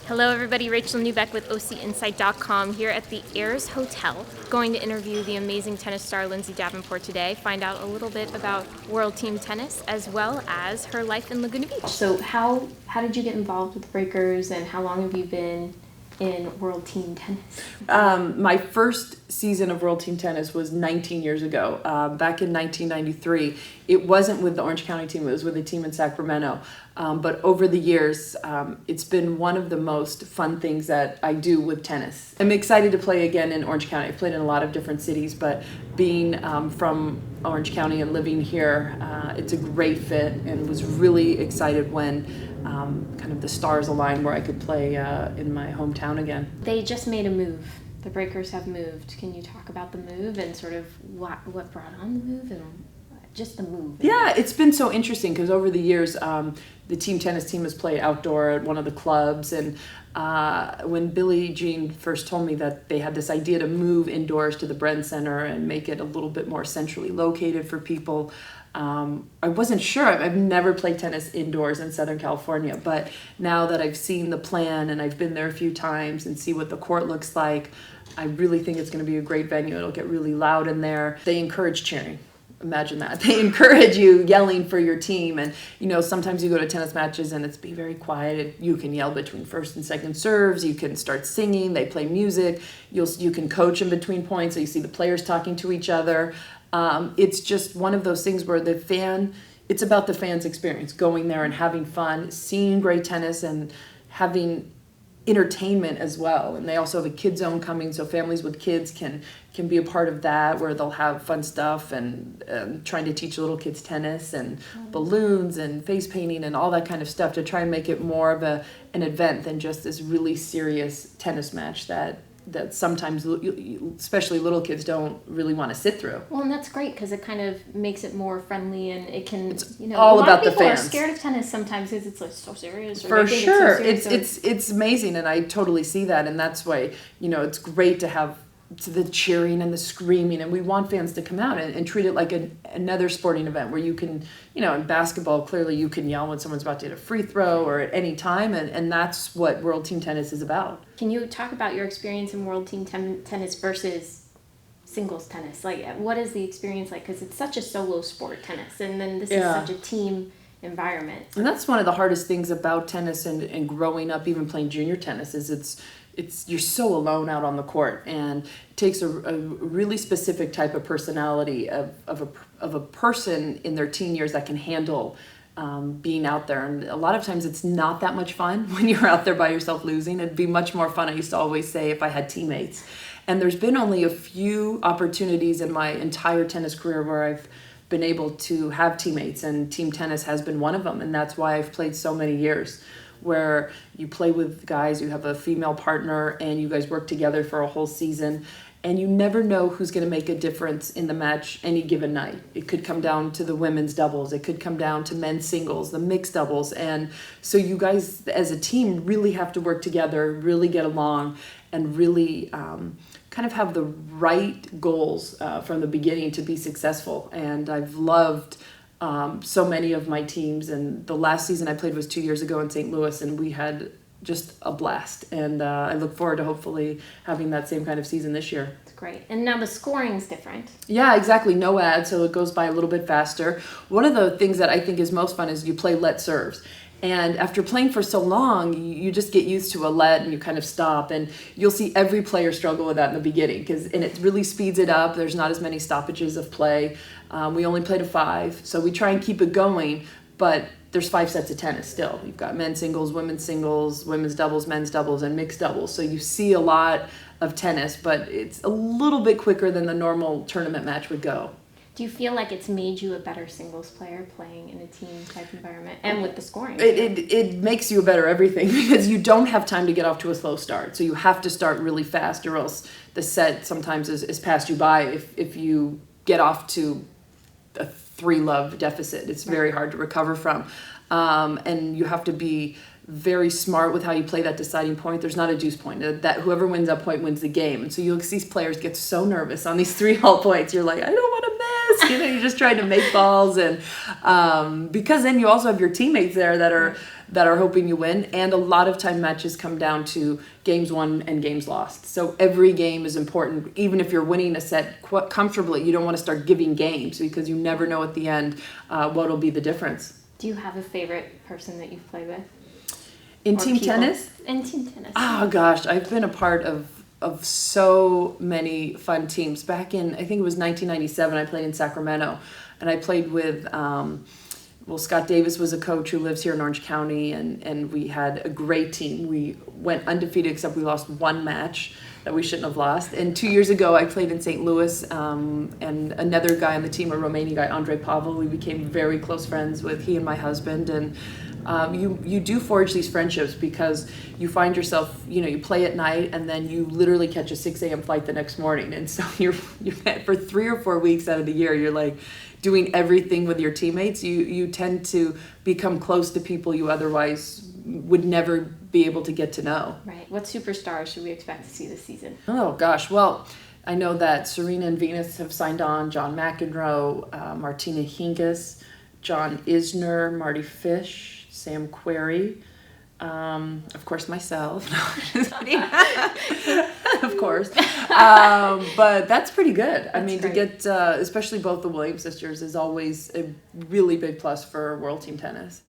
Hello everybody, Rachel Neubeck with OCinSite.com here at the Ayers Hotel. Going to interview the amazing tennis star Lindsay Davenport today, find out a little bit about World Team Tennis as well as her life in Laguna Beach. So how did you get involved with Breakers and how long have you been in World Team Tennis? My first season of World Team Tennis was 19 years ago, back in 1993. It wasn't with the Orange County team, it was with a team in Sacramento. But over the years, it's been one of the most fun things that I do with tennis. I'm excited to play again in Orange County. I've played in a lot of different cities, but being from Orange County and living here, it's a great fit, and was really excited when kind of the stars aligned where I could play in my hometown again. They just made a move. The Breakers have moved. Can you talk about the move and sort of what brought on the move and just the move? Yeah, it's been so interesting because over the years, the team tennis team has played outdoor at one of the clubs, and when Billie Jean first told me that they had this idea to move indoors to the Bren Center and make it a little bit more centrally located for people, I wasn't sure. I've never played tennis indoors in Southern California, but now that I've seen the plan and I've been there a few times and see what the court looks like, I really think it's going to be a great venue. It'll get really loud in there. They encourage cheering. Imagine that. They encourage you yelling for your team. And, you know, sometimes you go to tennis matches and it's be very quiet. You can yell between first and second serves. You can start singing. They play music. You can coach in between points. So you see the players talking to each other. It's just one of those things where it's about the fan's experience, going there and having fun, seeing great tennis and having entertainment as well. And they also have a kid zone coming, so families with kids can be a part of that, where they'll have fun stuff and trying to teach little kids tennis and balloons and face painting and all that kind of stuff to try and make it more of an event than just this really serious tennis match that sometimes, especially little kids, don't really want to sit through. Well, and that's great because it kind of makes it more friendly, and it can, it's all about the fans. A lot of people are scared of tennis sometimes because it's like so serious. For sure, it's amazing, and I totally see that, and that's why it's great to have the cheering and the screaming, and we want fans to come out and treat it like another sporting event where you can, in basketball, clearly you can yell when someone's about to hit a free throw or at any time, and that's what World Team Tennis is about. Can you talk about your experience in World Team Tennis versus singles tennis? Like, what is the experience like? Because it's such a solo sport, tennis, and then this is such a team environment. And that's one of the hardest things about tennis and growing up, even playing junior tennis, is you're so alone out on the court, and it takes a really specific type of personality of a person in their teen years that can handle being out there. And a lot of times it's not that much fun when you're out there by yourself losing. It'd be much more fun, I used to always say, if I had teammates. And there's been only a few opportunities in my entire tennis career where I've been able to have teammates, and team tennis has been one of them, and that's why I've played so many years, where you play with guys, you have a female partner, and you guys work together for a whole season, and you never know who's going to make a difference in the match any given night. It could come down to the women's doubles, it could come down to men's singles, the mixed doubles, and so you guys as a team really have to work together, really get along, and really kind of have the right goals from the beginning to be successful. And I've loved so many of my teams, and the last season I played was 2 years ago in St. Louis, and we had just a blast, and I look forward to hopefully having that same kind of season this year. That's great. And now the scoring's different. Yeah, exactly. No ad, so it goes by a little bit faster. One of the things that I think is most fun is you play let serves. And after playing for so long, you just get used to a let and you kind of stop. And you'll see every player struggle with that in the beginning, and it really speeds it up. There's not as many stoppages of play. We only play to 5, so we try and keep it going, but there's 5 sets of tennis still. You've got men's singles, women's doubles, men's doubles, and mixed doubles. So you see a lot of tennis, but it's a little bit quicker than the normal tournament match would go. Do you feel like it's made you a better singles player playing in a team type environment and with the scoring? It makes you a better everything, because you don't have time to get off to a slow start. So you have to start really fast, or else the set sometimes is passed you by if you get off to a 3-love deficit. It's very hard to recover from. And you have to be very smart with how you play that deciding point. There's not a deuce point. That whoever wins that point wins the game. And so you'll see players get so nervous on these 3-all points. You're like, I don't want to miss. you're just trying to make balls, and because then you also have your teammates there that are hoping you win, and a lot of time matches come down to games won and games lost. So every game is important. Even if you're winning a set comfortably, you don't want to start giving games because you never know at the end what'll be the difference. Do you have a favorite person that you've played with? In Or team people? tennis? In team tennis. Oh gosh, I've been a part of so many fun teams. Back in, I think it was 1997, I played in Sacramento, and I played with, Scott Davis was a coach who lives here in Orange County, and we had a great team. We went undefeated except we lost one match that we shouldn't have lost. And 2 years ago, I played in St. Louis, and another guy on the team, a Romanian guy, Andre Pavel, we became very close friends with, he and my husband, and you do forge these friendships because you find yourself, you play at night and then you literally catch a 6 a.m. flight the next morning. And so you're for 3 or 4 weeks out of the year, you're like doing everything with your teammates. You tend to become close to people you otherwise would never be able to get to know. Right. What superstars should we expect to see this season? Oh gosh, well, I know that Serena and Venus have signed on, John McEnroe, Martina Hingis, John Isner, Marty Fish, Sam Querrey, of course myself, of course, but that's pretty good. I mean, great. To get, especially both the Williams sisters is always a really big plus for world team tennis.